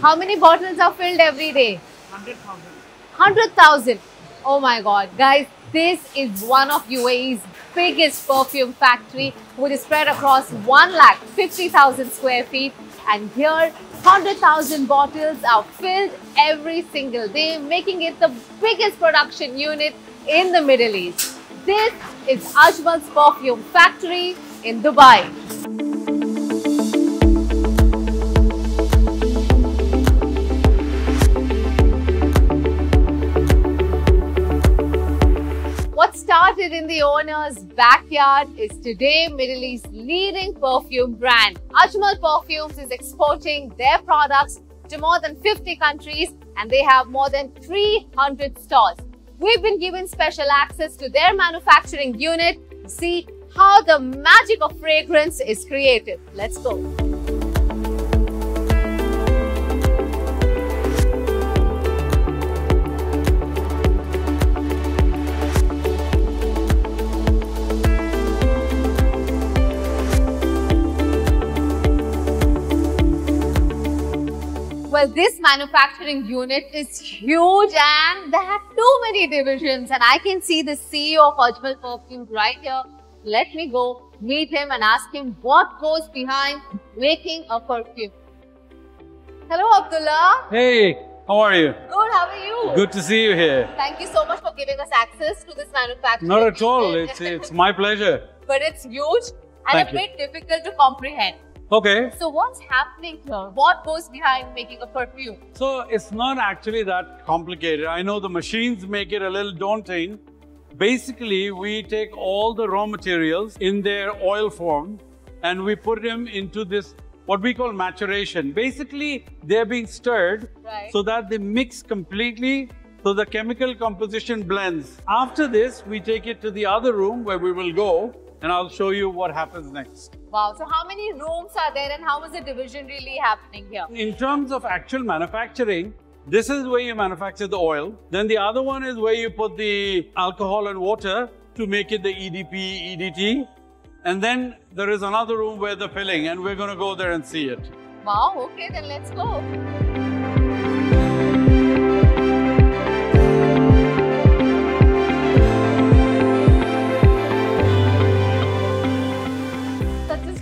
How many bottles are filled every day? 100,000. 100,000. Oh my God. Guys, this is one of UAE's biggest perfume factory, which is spread across 150,000 square feet. And here, 100,000 bottles are filled every single day, making it the biggest production unit in the Middle East. This is Ajmal's perfume factory in Dubai. What started in the owner's backyard is today Middle East's leading perfume brand. Ajmal Perfumes is exporting their products to more than 50 countries and they have more than 300 stores. We've been given special access to their manufacturing unit to see how the magic of fragrance is created. Let's go. Well, this manufacturing unit is huge and they have too many divisions, and I can see the CEO of Ajmal Perfumes right here. Let me go meet him and ask him what goes behind making a perfume. Hello, Abdullah. Hey, how are you? Good, how are you? Good to see you here. Thank you so much for giving us access to this manufacturing Not at all. unit. It's my pleasure. But it's huge and Thank a you. bit difficult to comprehend. Okay. So what's happening here? What goes behind making a perfume? So it's not actually that complicated. I know the machines make it a little daunting. Basically, we take all the raw materials in their oil form and we put them into this, what we call maturation. Basically, they're being stirred so that they mix completely, so the chemical composition blends. After this, we take it to the other room where we will go and I'll show you what happens next. Wow, so how many rooms are there and how is the division really happening here? In terms of actual manufacturing, this is where you manufacture the oil. Then the other one is where you put the alcohol and water to make it the EDP, EDT. And then there is another room where the filling, and we're going to go there and see it. Wow, okay, then let's go.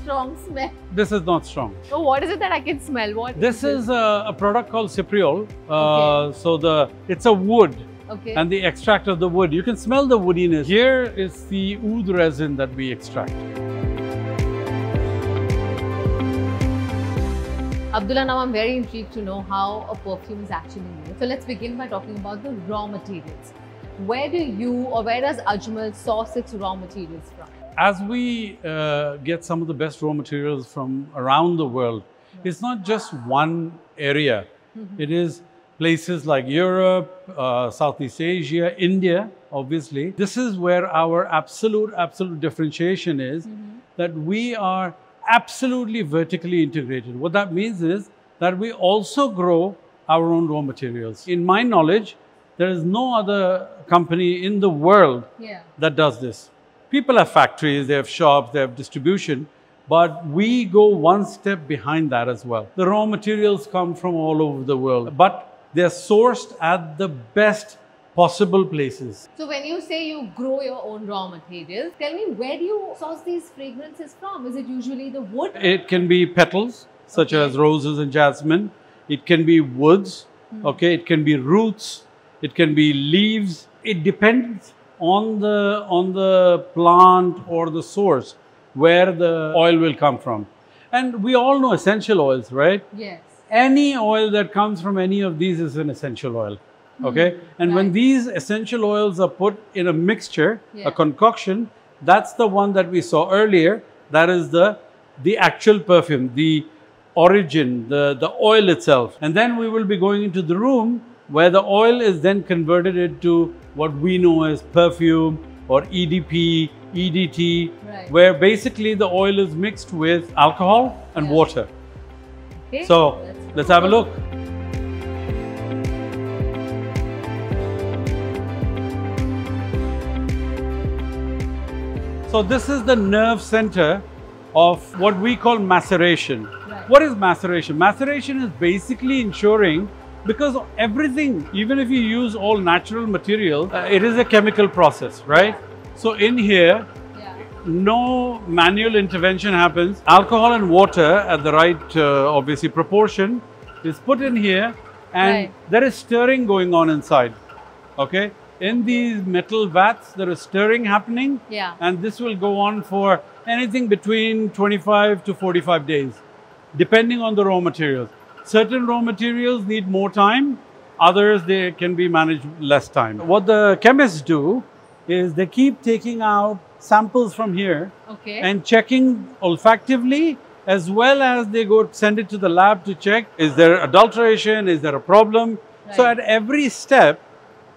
Strong smell. This is not strong. So what is it that I can smell? What this is a product called cypriol. Okay. So it's a wood. Okay. And the extract of the wood. You can smell the woodiness. Here is the oud resin that we extract. Abdullah, now I'm very intrigued to know how a perfume is actually made. So let's begin by talking about the raw materials. Where do you or where does Ajmal source its raw materials from? As we get some of the best raw materials from around the world, it's not just one area. It is places like Europe, Southeast Asia, India, obviously. This is where our absolute differentiation is, that we are absolutely vertically integrated. What that means is that we also grow our own raw materials. In my knowledge, there is no other company in the world that does this. People have factories, they have shops, they have distribution, but we go one step behind that as well. The raw materials come from all over the world, but they're sourced at the best possible places. So when you say you grow your own raw materials, tell me, where do you source these fragrances from? Is it usually the wood? It can be petals, such as roses and jasmine. It can be woods, okay? It can be roots. It can be leaves. It depends on the plant or the source where the oil will come from. And we all know essential oils, right? Yes. Any oil that comes from any of these is an essential oil, okay? And when these essential oils are put in a mixture, a concoction, that's the one that we saw earlier. That is the actual perfume, the origin, the oil itself. And then we will be going into the room where the oil is then converted into what we know as perfume or EDP, EDT, where basically the oil is mixed with alcohol and water. Okay. So let's have a look. So this is the nerve center of what we call maceration. What is maceration? Maceration is basically ensuring, because everything, even if you use all natural material, it is a chemical process, right? So in here, no manual intervention happens. Alcohol and water at the right, obviously, proportion is put in here, and there is stirring going on inside. Okay? In these metal vats, there is stirring happening, and this will go on for anything between 25 to 45 days, depending on the raw materials. Certain raw materials need more time, others they can be managed less time. What the chemists do is they keep taking out samples from here and checking olfactively, as well as they go send it to the lab to check, is there adulteration, is there a problem? So at every step,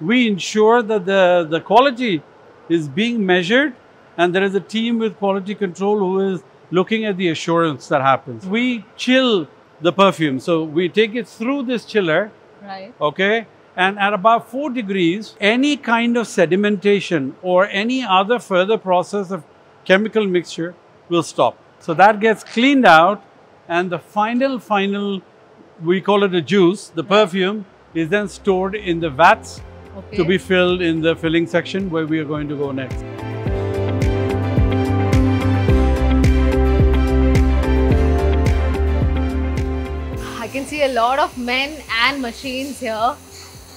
we ensure that the quality is being measured, and there is a team with quality control who is looking at the assurance that happens. We chill the perfume. So we take it through this chiller, okay? And at about 4 degrees, any kind of sedimentation or any other further process of chemical mixture will stop. So that gets cleaned out, and the final, we call it a juice, the perfume, is then stored in the vats to be filled in the filling section where we are going to go next. I can see a lot of men and machines here.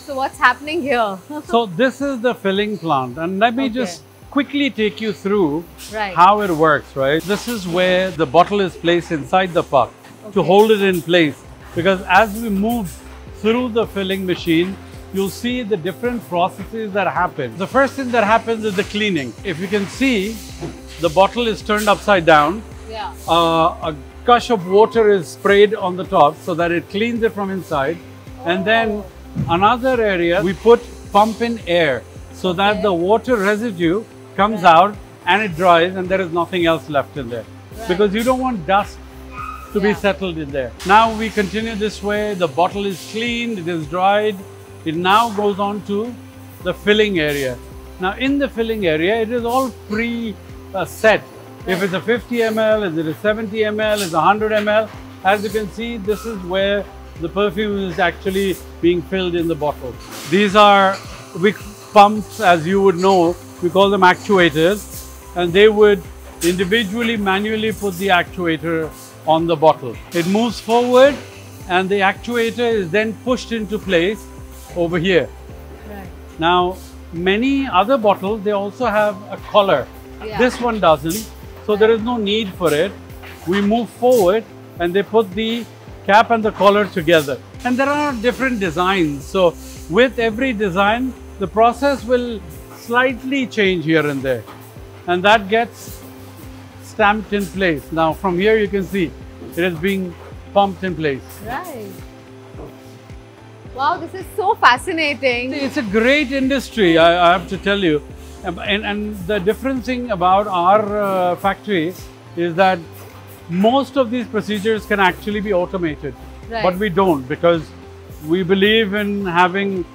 So what's happening here? So this is the filling plant, and let me just quickly take you through how it works, right? This is where the bottle is placed inside the puck to hold it in place, because as we move through the filling machine, you'll see the different processes that happen. The first thing that happens is the cleaning. If you can see, the bottle is turned upside down. A gush of water is sprayed on the top so that it cleans it from inside. And then another area, we put pump in air so that the water residue comes out and it dries, and there is nothing else left in there. Because you don't want dust to be settled in there. Now we continue this way. The bottle is cleaned, it is dried. It now goes on to the filling area. Now in the filling area, it is all pre-set. If it's a 50 ml, is it a 70 ml, is it 100 ml? As you can see, this is where the perfume is actually being filled in the bottle. These are big pumps, as you would know, we call them actuators, and they would individually, manually put the actuator on the bottle. It moves forward, and the actuator is then pushed into place over here. Now, many other bottles, they also have a collar. This one doesn't, so there is no need for it. We move forward, and they put the cap and the collar together. And there are different designs. So with every design, the process will slightly change here and there. And that gets stamped in place. Now from here you can see it is being pumped in place. Wow, this is so fascinating. It's a great industry, I have to tell you. And the different thing about our factory is that most of these procedures can actually be automated, but we don't, because we believe in having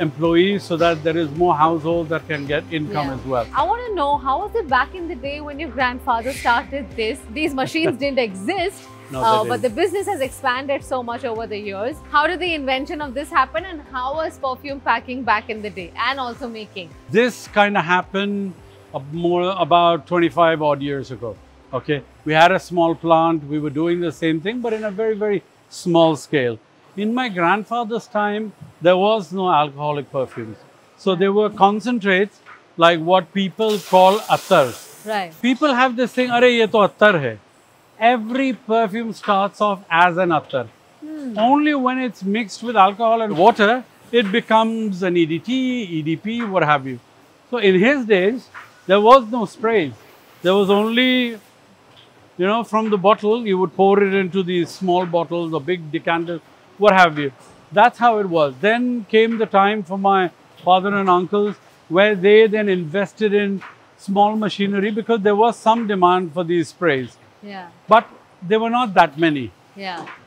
employees so that there is more households that can get income as well. I want to know, how was it back in the day when your grandfather started this? These machines didn't exist, but the business has expanded so much over the years. How did the invention of this happen, and how was perfume packing back in the day, and also making? This kind of happened about 25 odd years ago. Okay, we had a small plant, we were doing the same thing, but in a very, very small scale. In my grandfather's time, there was no alcoholic perfumes. So there were concentrates like what people call attar. People have this thing, "Arey, ye to attar hai." Every perfume starts off as an attar. Only when it's mixed with alcohol and water, it becomes an EDT, EDP, what have you. So in his days, there was no sprays. There was only, from the bottle, you would pour it into these small bottles or big decanters, what have you. That's how it was. Then came the time for my father and uncles, where they then invested in small machinery, because there was some demand for these sprays. But there were not that many.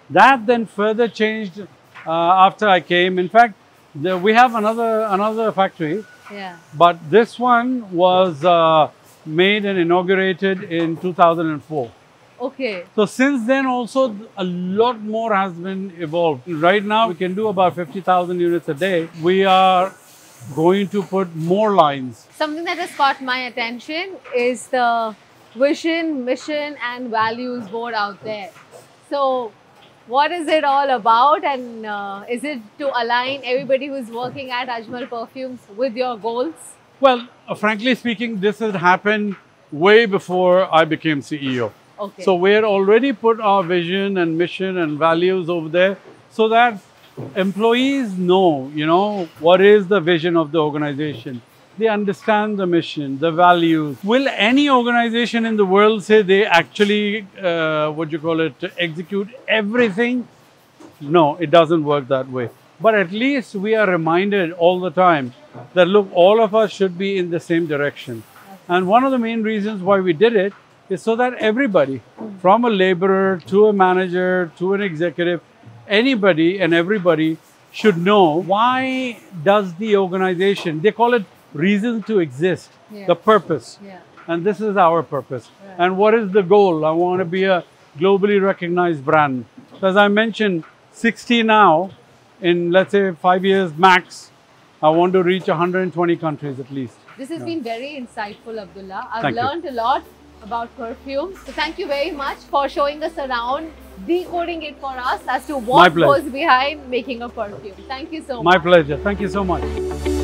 That then further changed after I came. In fact, we have another factory, but this one was made and inaugurated in 2004. Okay. So since then also a lot more has been evolved. Right now we can do about 50,000 units a day. We are going to put more lines. Something that has caught my attention is the vision, mission and values board out there. So what is it all about, and is it to align everybody who's working at Ajmal Perfumes with your goals? Well, frankly speaking, this had happened way before I became CEO. Okay. So we had already put our vision and mission and values over there so that employees know, what is the vision of the organization. They understand the mission, the values. Will any organization in the world say they actually, execute everything? No, it doesn't work that way. But at least we are reminded all the time that, look, all of us should be in the same direction. And one of the main reasons why we did it is so that everybody, from a laborer to a manager to an executive, anybody and everybody should know why does the organization, they call it reason to exist, the purpose. And this is our purpose. And what is the goal? I want to be a globally recognized brand. As I mentioned, 60 now, in let's say 5 years max, I want to reach 120 countries at least. This has been very insightful, Abdullah. I've Thank you. learned a lot about perfumes. So thank you very much for showing us around, decoding it for us as to what goes behind making a perfume. Thank you so much. My pleasure. Thank you so much.